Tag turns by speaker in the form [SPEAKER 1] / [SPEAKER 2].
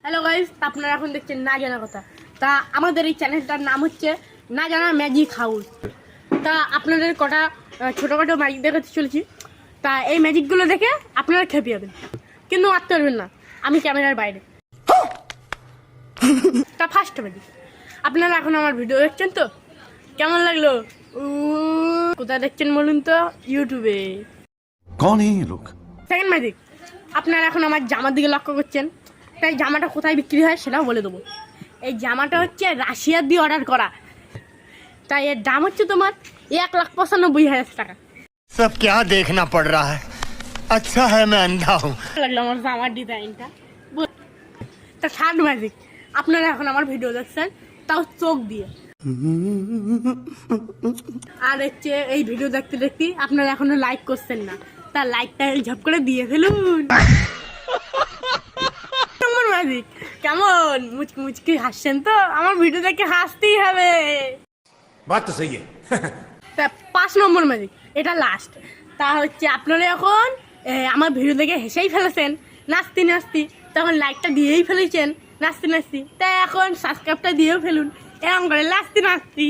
[SPEAKER 1] Hello guys, আপনারা এখন দেখছেন না জানা কথা। তা আমাদের এই চ্যানেলটার নাম হচ্ছে না জানা ম্যাজিক হাউস। তা আপনাদের কটা ছোটোখাটো ম্যাজিক দেখাতে চলেছি। তা এই ম্যাজিকগুলো দেখে আপনারা খেপে যাবেন, কিন্তু মারতে পারবেন না, আমি ক্যামেরার বাইরে। তা ফার্স্ট ম্যাজিক, আপনারা এখন আমার ভিডিও দেখছেন তো, কেমন লাগলো? কোথায় দেখছেন বলুন তো? ইউটিউবে।
[SPEAKER 2] कौन है ये लोग?
[SPEAKER 1] সেকেন্ড ম্যাজিক, আপনারা এখন আমার জামার দিকে লক্ষ্য করছেন। তাই জামাটা কোথায় বিক্রি হয় সেটাও বলে দেবো। এই জামাটা হচ্ছে রাশিয়া দিয়ে অর্ডার করা, তাই এর দাম হচ্ছে তোমার 1,95,000 টাকা।
[SPEAKER 3] सब क्या देखना पड़ रहा है। अच्छा है मैं अंधा हूँ।
[SPEAKER 1] লাগলো আমার জামার ডিজাইনটা। তা থার্ড ম্যাজিক, আপনারা এখন আমার ভিডিও দেখছেন, তাও চোখ দিয়ে। আর হচ্ছে এই ভিডিও দেখতে দেখতে আপনারা এখনো লাইক করছেন না, তা লাইকটা ঝপ করে দিয়ে ফেলুন। ম্যাজিক কেমন মুচকি মুচকি হাসছেন তো? আমার ভিডিও দেখে হাসতেই হবে।
[SPEAKER 2] बात तो सही है।
[SPEAKER 1] তা 5 নম্বর ম্যাজিক, এটা লাস্ট। তা হচ্ছে আপনারা এখন আমার ভিডিও দেখে হেসেই ফেলেছেন নাচতে নাচতে, তখন লাইকটা দিয়েই ফেলেছেন নাচতে নাচতে, তাই এখন সাবস্ক্রাইবটা দিয়েও ফেলুন এরকম করে নাচতে নাচতে।